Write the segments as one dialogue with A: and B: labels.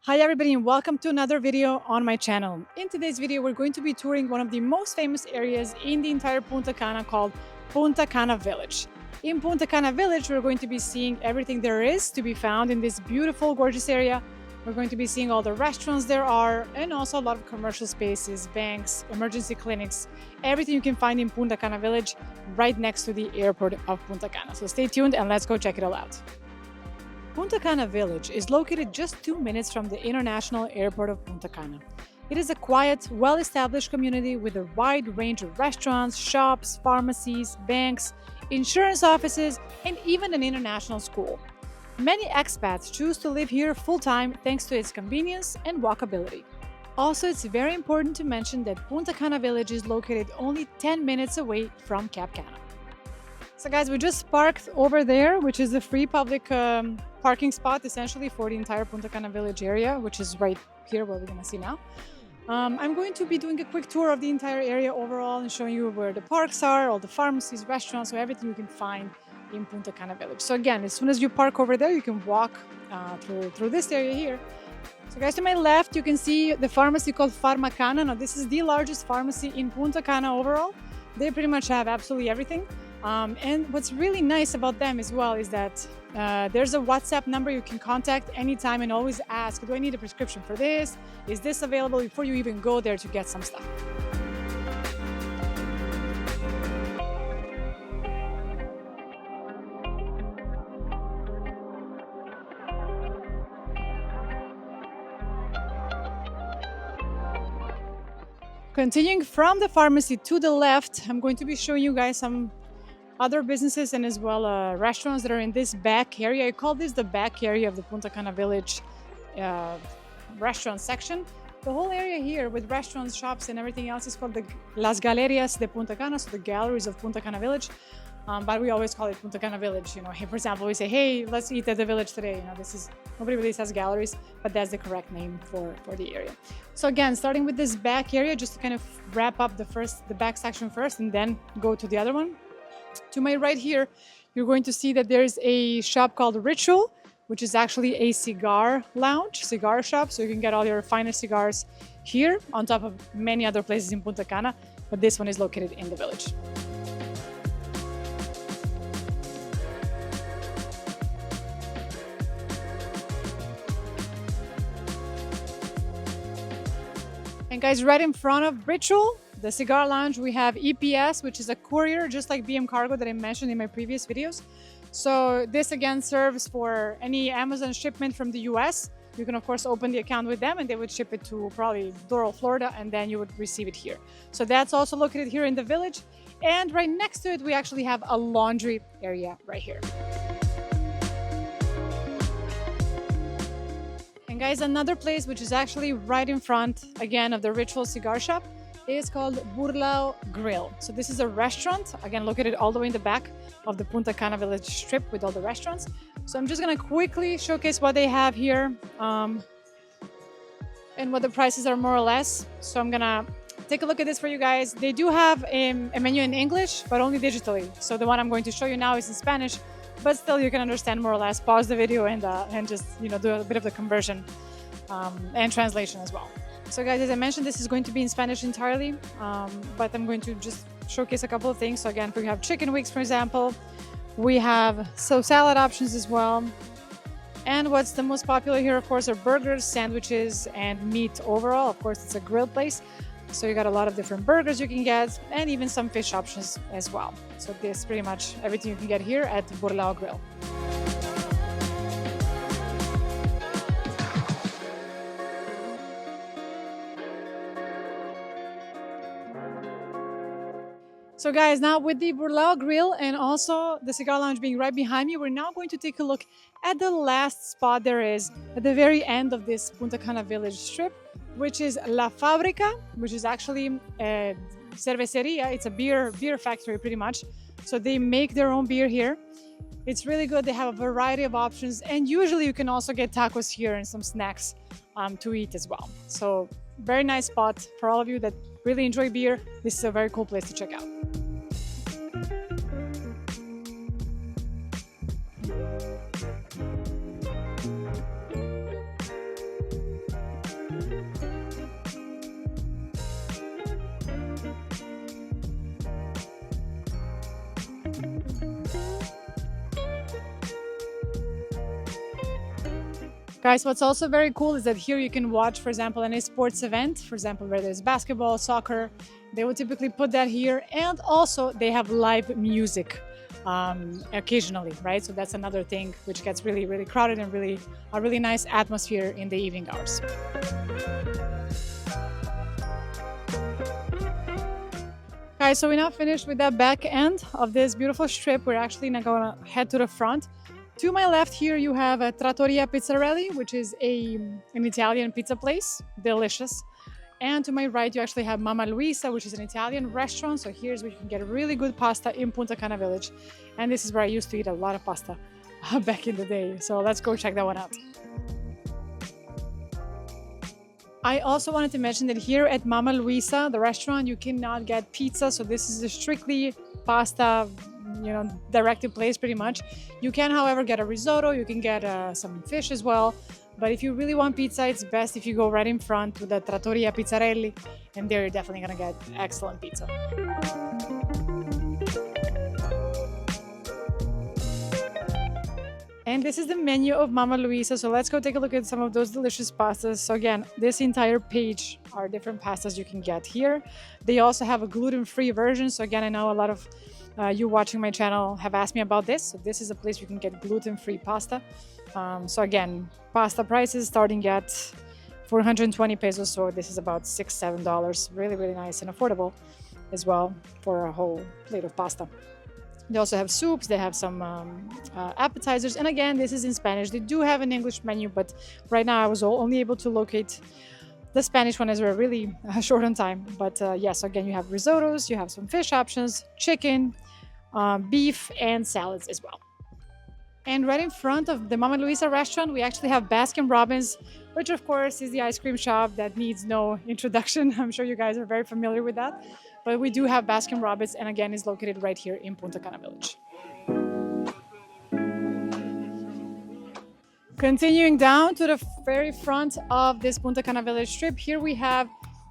A: Hi everybody and welcome to another video on my channel. In today's video we're going to be touring one of the most famous areas in the entire Punta Cana called Punta Cana Village. In Punta Cana Village we're going to be seeing everything there is to be found in this beautiful gorgeous area. We're going to be seeing all the restaurants there are and also a lot of commercial spaces, banks, emergency clinics, everything you can find in Punta Cana Village right next to the airport of Punta Cana. So stay tuned and let's go check it all out. Punta Cana Village is located just 2 minutes from the International Airport of Punta Cana. It is a quiet, well-established community with a wide range of restaurants, shops, pharmacies, banks, insurance offices, and even an international school. Many expats choose to live here full-time thanks to its convenience and walkability. Also, it's very important to mention that Punta Cana Village is located only 10 minutes away from Cap Cana. So guys, we just parked over there, which is a free public parking spot essentially for the entire Punta Cana Village area, which is right here, what we're gonna see now. I'm going to be doing a quick tour of the entire area overall and showing you where the parks are, all the pharmacies, restaurants, so everything you can find in Punta Cana Village. So again, as soon as you park over there, you can walk through this area here. So guys, to my left, you can see the pharmacy called Cana. Now this is the largest pharmacy in Punta Cana overall. They pretty much have absolutely everything. And what's really nice about them as well is that there's a WhatsApp number you can contact anytime and always ask, do I need a prescription for this? Is this available before you even go there to get some stuff? Continuing from the pharmacy to the left, I'm going to be showing you guys some other businesses and as well restaurants that are in this back area. I call this the back area of the Punta Cana Village restaurant section. The whole area here with restaurants, shops and everything else is called the Las Galerias de Punta Cana, so the galleries of Punta Cana Village. But we always call it Punta Cana Village. You know, for example, we say, hey, let's eat at the village today. You know, nobody really says galleries, but that's the correct name for the area. So again, starting with this back area, just to kind of wrap up the back section first and then go to the other one. To my right here, you're going to see that there's a shop called Ritual, which is actually a cigar lounge, cigar shop. So you can get all your finest cigars here on top of many other places in Punta Cana, but this one is located in the village. And guys, right in front of Ritual, the cigar lounge, we have EPS, which is a courier, just like BM Cargo that I mentioned in my previous videos. So this again serves for any Amazon shipment from the US. You can of course open the account with them and they would ship it to probably Doral, Florida, and then you would receive it here. So that's also located here in the village. And right next to it, we actually have a laundry area right here. And guys, another place which is actually right in front again of the Ritual cigar shop is called Burrito Grill. So this is a restaurant, again located all the way in the back of the Punta Cana Village strip with all the restaurants. So I'm just gonna quickly showcase what they have here and what the prices are more or less. So I'm gonna take a look at this for you guys. They do have a menu in English, but only digitally. So the one I'm going to show you now is in Spanish, but still you can understand more or less. Pause the video and just do a bit of the conversion and translation as well. So guys, as I mentioned, this is going to be in Spanish entirely, but I'm going to just showcase a couple of things. So again, we have chicken wings, for example. We have salad options as well. And what's the most popular here, of course, are burgers, sandwiches, and meat overall. Of course, it's a grill place. So you got a lot of different burgers you can get and even some fish options as well. So this is pretty much everything you can get here at Burrito Grill. So guys, now with the Burrito Grill and also the cigar lounge being right behind me, we're now going to take a look at the last spot there is at the very end of this Punta Cana Village strip, which is La Fábrica, which is actually a cerveceria. It's a beer factory pretty much. So they make their own beer here. It's really good. They have a variety of options, and usually you can also get tacos here and some snacks to eat as well. So very nice spot for all of you that really enjoy beer. This is a very cool place to check out. Guys, what's also very cool is that here you can watch, for example, any sports event, for example, where there's basketball, soccer, they will typically put that here. And also they have live music occasionally, right? So that's another thing which gets really, really crowded and really a really nice atmosphere in the evening hours. Guys, so we now finished with the back end of this beautiful strip. We're actually now going to head to the front. To my left here, you have a Trattoria Pizzarelli, which is an Italian pizza place, delicious. And to my right, you actually have Mama Luisa, which is an Italian restaurant. So here's where you can get really good pasta in Punta Cana Village. And this is where I used to eat a lot of pasta back in the day. So let's go check that one out. I also wanted to mention that here at Mama Luisa, the restaurant, you cannot get pizza. So this is a strictly pasta, directed place pretty much. You can, however, get a risotto. You can get some fish as well. But if you really want pizza, it's best if you go right in front to the Trattoria Pizzarelli, and there you're definitely gonna get excellent pizza. And this is the menu of Mama Luisa, so let's go take a look at some of those delicious pastas. So again, this entire page are different pastas you can get here. They also have a gluten-free version, so again, I know a lot of you watching my channel have asked me about this. So this is a place you can get gluten-free pasta. So again, pasta prices starting at 420 pesos, so this is about $6-7. Really, really nice and affordable as well for a whole plate of pasta. They also have soups, they have some appetizers, and again, this is in Spanish. They do have an English menu, but right now I was only able to locate the Spanish one as we're really short on time. But yes, again, you have risottos, you have some fish options, chicken, beef, and salads as well. And right in front of the Mama Luisa restaurant, we actually have Baskin-Robbins, which of course is the ice cream shop that needs no introduction. I'm sure you guys are very familiar with that. But we do have Baskin-Robbins, and again, it's located right here in Punta Cana Village. Continuing down to the very front of this Punta Cana Village strip, here we have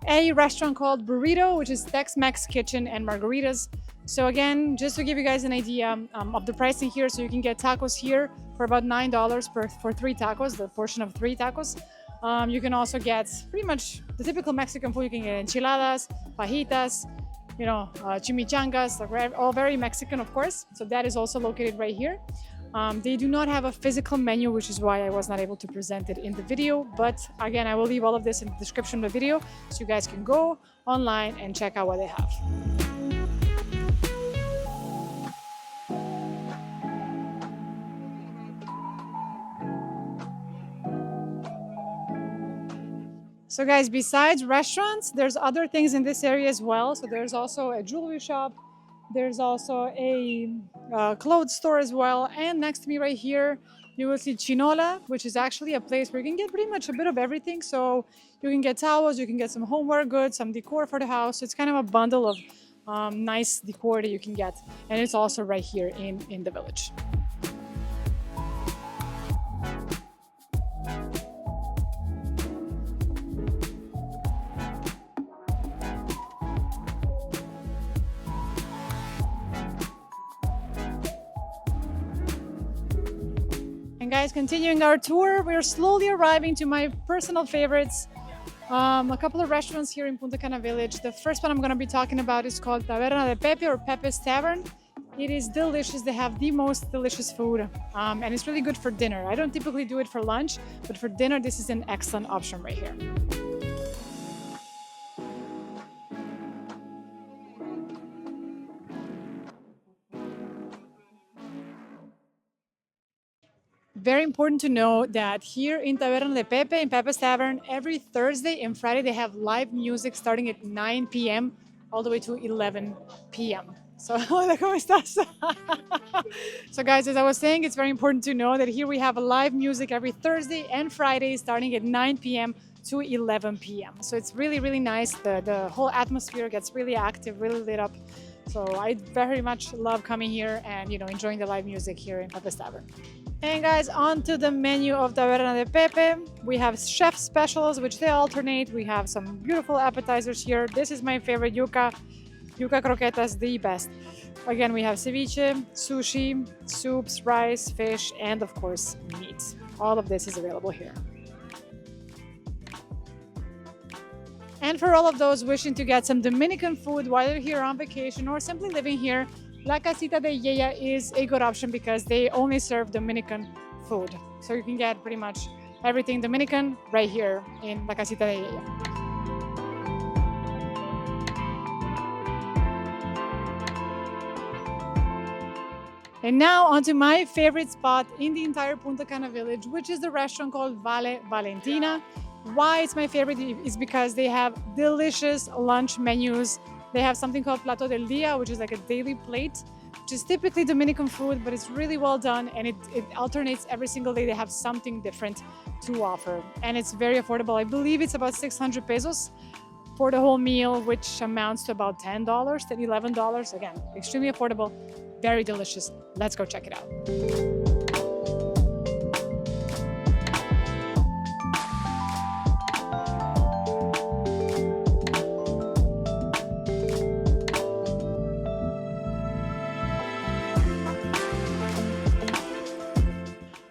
A: a restaurant called Burrito, which is Tex-Mex kitchen and margaritas. So again, just to give you guys an idea of the pricing here, so you can get tacos here for about $9 for 3 tacos, the portion of 3 tacos. You can also get pretty much the typical Mexican food. You can get enchiladas, fajitas, chimichangas, all very Mexican, of course. So that is also located right here. They do not have a physical menu, which is why I was not able to present it in the video. But again, I will leave all of this in the description of the video so you guys can go online and check out what they have. So guys, besides restaurants, there's other things in this area as well. So there's also a jewelry shop. There's also a clothes store as well. And next to me right here, you will see Chinola, which is actually a place where you can get pretty much a bit of everything. So you can get towels, you can get some homeware goods, some decor for the house. So it's kind of a bundle of nice decor that you can get. And it's also right here in the village. Guys, continuing our tour, we're slowly arriving to my personal favorites. A couple of restaurants here in Punta Cana Village. The first one I'm going to be talking about is called Taberna de Pepe or Pepe's Tavern. It is delicious. They have the most delicious food, and it's really good for dinner. I don't typically do it for lunch, but for dinner, this is an excellent option right here. Very important to know that here in Taberna de Pepe, in Pepe's Tavern, every Thursday and Friday they have live music starting at 9 p.m. all the way to 11 p.m. So, hola, ¿cómo estás? So guys, as I was saying, it's very important to know that here we have live music every Thursday and Friday starting at 9 p.m. to 11 p.m. So it's really, really nice. The whole atmosphere gets really active, really lit up. So I very much love coming here and enjoying the live music here in Pepe's Tavern. And guys, on to the menu of Taberna de Pepe. We have chef specials, which they alternate. We have some beautiful appetizers here. This is my favorite, yuca croquetas, the best. Again, we have ceviche, sushi, soups, rice, fish, and of course, meat. all of this is available here. And for all of those wishing to get some Dominican food while you're here on vacation or simply living here, La Casita de Yaya is a good option because they only serve Dominican food. So you can get pretty much everything Dominican right here in La Casita de Yaya. And now onto my favorite spot in the entire Punta Cana Village, which is the restaurant called Vale Valentina. Why it's my favorite is because they have delicious lunch menus. They have something called Plato del Dia, which is like a daily plate, which is typically Dominican food, but it's really well done and it alternates every single day. They have something different to offer and it's very affordable. I believe it's about 600 pesos for the whole meal, which amounts to about $10 to $11. Again, extremely affordable, very delicious. Let's go check it out.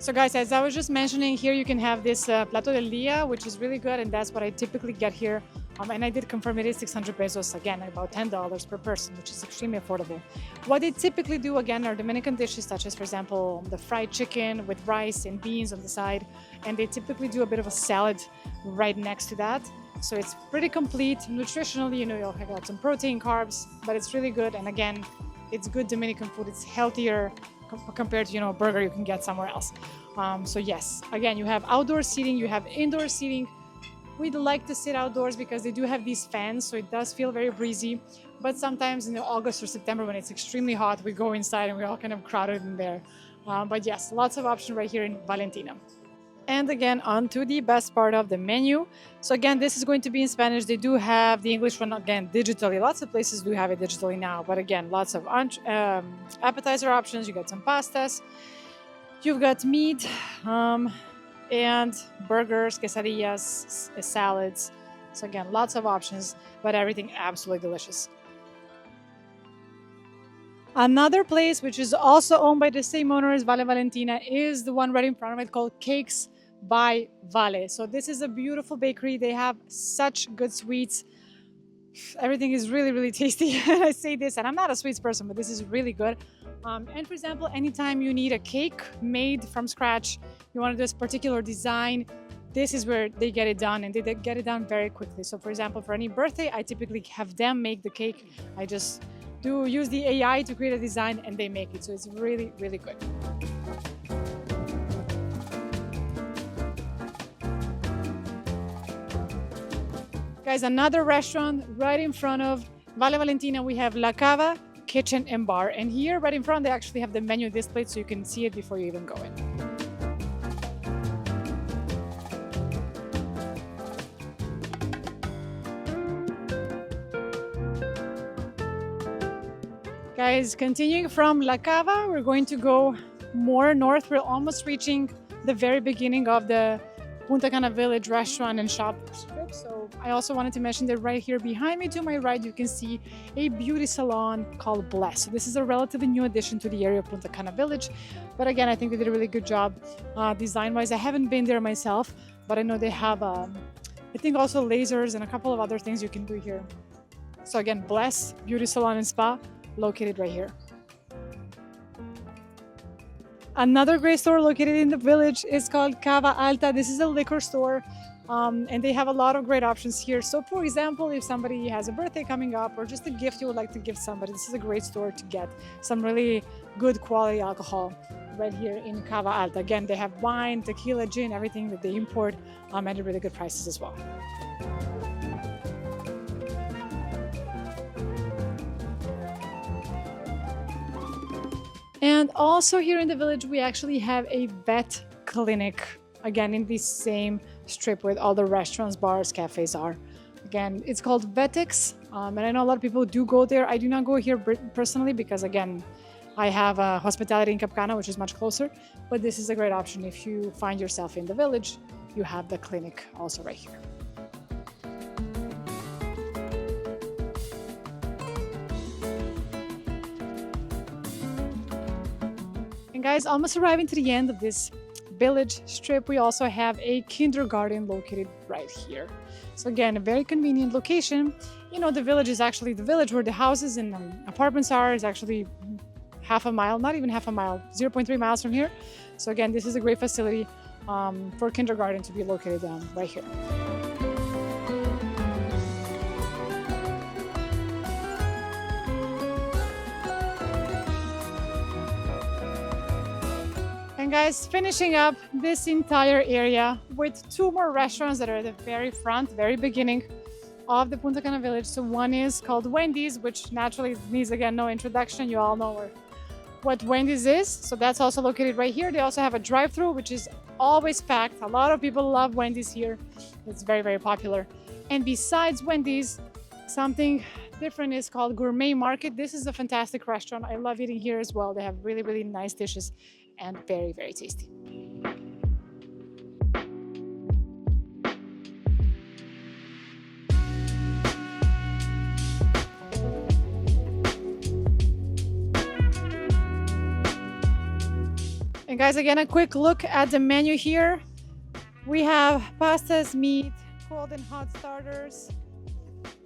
A: So guys, as I was just mentioning, here you can have this Plato del Dia, which is really good, and that's what I typically get here. And I did confirm it is 600 pesos, again, about $10 per person, which is extremely affordable. What they typically do, again, are Dominican dishes, such as, for example, the fried chicken with rice and beans on the side, and they typically do a bit of a salad right next to that. So it's pretty complete nutritionally, you know, you'll have some protein, carbs, but it's really good. And again, it's good Dominican food. It's healthier compared to, you know, a burger you can get somewhere else. So yes, again, you have outdoor seating, you have indoor seating. We'd like to sit outdoors because they do have these fans, so it does feel very breezy. But sometimes in August or September when it's extremely hot, we go inside and we're all kind of crowded in there. But yes, lots of options right here in Valentina. And again, on to the best part of the menu. So again, this is going to be in Spanish. They do have the English one, again, digitally. Lots of places do have it digitally now. But again, lots of appetizer options. You got some pastas. You've got meat and burgers, quesadillas, salads. So again, lots of options, but everything absolutely delicious. Another place, which is also owned by the same owner as Vale Valentina, is the one right in front of it called Cakes by Vale. So this is a beautiful bakery. They have such good sweets. Everything is really, really tasty. I say this, and I'm not a sweets person, but this is really good. And for example, anytime you need a cake made from scratch, you want to do this particular design, this is where they get it done, and they get it done very quickly. So for example, for any birthday, I typically have them make the cake. I just use the AI to create a design and they make it. So it's really, really good. Guys, another restaurant right in front of Vale Valentina, we have La Cava Kitchen and Bar. And here right in front, they actually have the menu displayed so you can see it before you even go in. Guys, continuing from La Cava, we're going to go more north. We're almost reaching the very beginning of the Punta Cana Village restaurant and shop strip. So I also wanted to mention that right here behind me to my right, you can see a beauty salon called Bless. So this is a relatively new addition to the area of Punta Cana Village. But again, I think they did a really good job design-wise. I haven't been there myself, but I know they have, I think also lasers and a couple of other things you can do here. So again, Bless Beauty Salon and Spa, located right here. Another great store located in the village is called Cava Ala. This is a liquor store, and they have a lot of great options here. So for example, if somebody has a birthday coming up or just a gift you would like to give somebody, this is a great store to get some really good quality alcohol right here in Cava Ala. Again, they have wine, tequila, gin, everything that they import at really good prices as well. And also here in the village, we actually have a vet clinic, again, in the same strip where all the restaurants, bars, cafes are. Again, it's called Vetix, and I know a lot of people do go there. I do not go here personally because, again, I have hospitality in Cap Cana, which is much closer, but this is a great option. If you find yourself in the village, you have the clinic also right here. And guys, almost arriving to the end of this village strip, we also have a kindergarten located right here. So again, a very convenient location. You know, the village is actually the village where the houses and apartments are is actually half a mile, not even half a mile, 0.3 miles from here. So again, this is a great facility for kindergarten to be located right here. And guys, finishing up this entire area with two more restaurants that are at the very front, very beginning of the Punta Cana Village. So one is called Wendy's, which naturally needs, again, no introduction. You all know what Wendy's is. So that's also located right here. They also have a drive-thru, which is always packed. A lot of people love Wendy's here. It's very, very popular. And besides Wendy's, something different is called Gourmet Market. This is a fantastic restaurant. I love eating here as well. They have really, really nice dishes and very, very tasty. And guys, again, a quick look at the menu here. We have pastas, meat, cold and hot starters.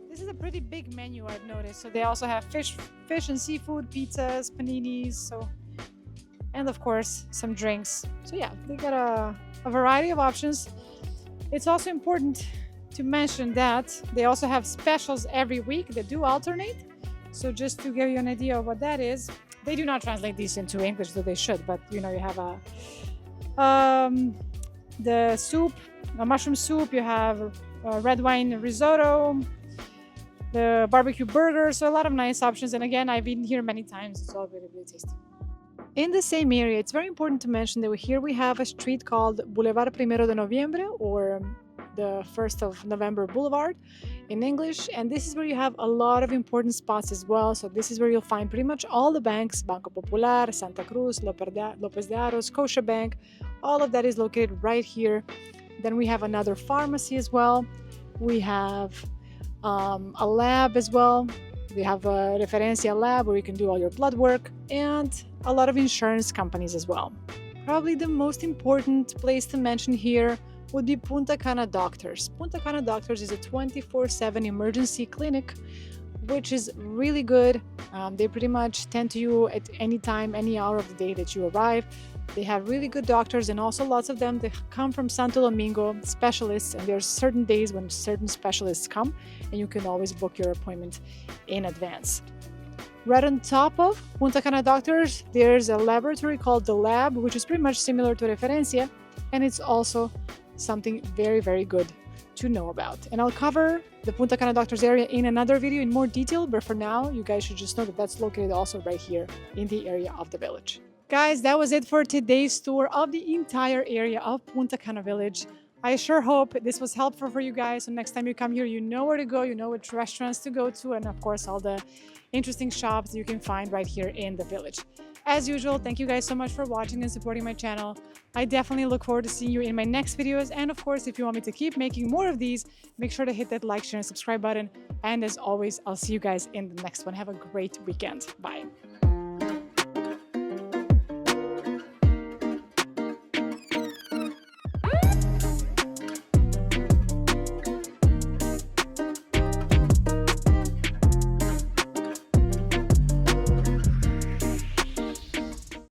A: This is a pretty big menu, I've noticed. So they also have fish and seafood, pizzas, paninis, and of course some drinks. So yeah, they got a variety of options. It's also important to mention that they also have specials every week that do alternate. So just to give you an idea of what that is, they do not translate these into English, though they should, but you know, you have the soup, a mushroom soup, you have a red wine risotto, the barbecue burger, so a lot of nice options. And again, I've eaten here many times. It's all really, really tasty. In the same area, it's very important to mention that here we have a street called Boulevard Primero de Noviembre, or the 1st of November Boulevard in English. And this is where you have a lot of important spots as well. So this is where you'll find pretty much all the banks: Banco Popular, Santa Cruz, Lopez de Aro, Scotiabank. All of that is located right here. Then we have another pharmacy as well. We have a lab as well. We have a Referencia lab where you can do all your blood work, and a lot of insurance companies as well. Probably the most important place to mention here would be Punta Cana Doctors. Punta Cana Doctors is a 24/7 emergency clinic, which is really good. They pretty much tend to you at any time, any hour of the day that you arrive. They have really good doctors, and also lots of them, they come from Santo Domingo, specialists, and there's certain days when certain specialists come, and you can always book your appointment in advance. Right on top of Punta Cana Doctors, there's a laboratory called The Lab, which is pretty much similar to Referencia, and it's also something very, very good to know about. And I'll cover the Punta Cana Doctors area in another video in more detail, but for now, you guys should just know that that's located also right here in the area of the village. Guys, that was it for today's tour of the entire area of Punta Cana Village. I sure hope this was helpful for you guys. So next time you come here, you know where to go, you know which restaurants to go to, and of course, all the interesting shops you can find right here in the village. As usual, thank you guys so much for watching and supporting my channel. I definitely look forward to seeing you in my next videos. And of course, if you want me to keep making more of these, make sure to hit that like, share, and subscribe button. And as always, I'll see you guys in the next one. Have a great weekend. Bye.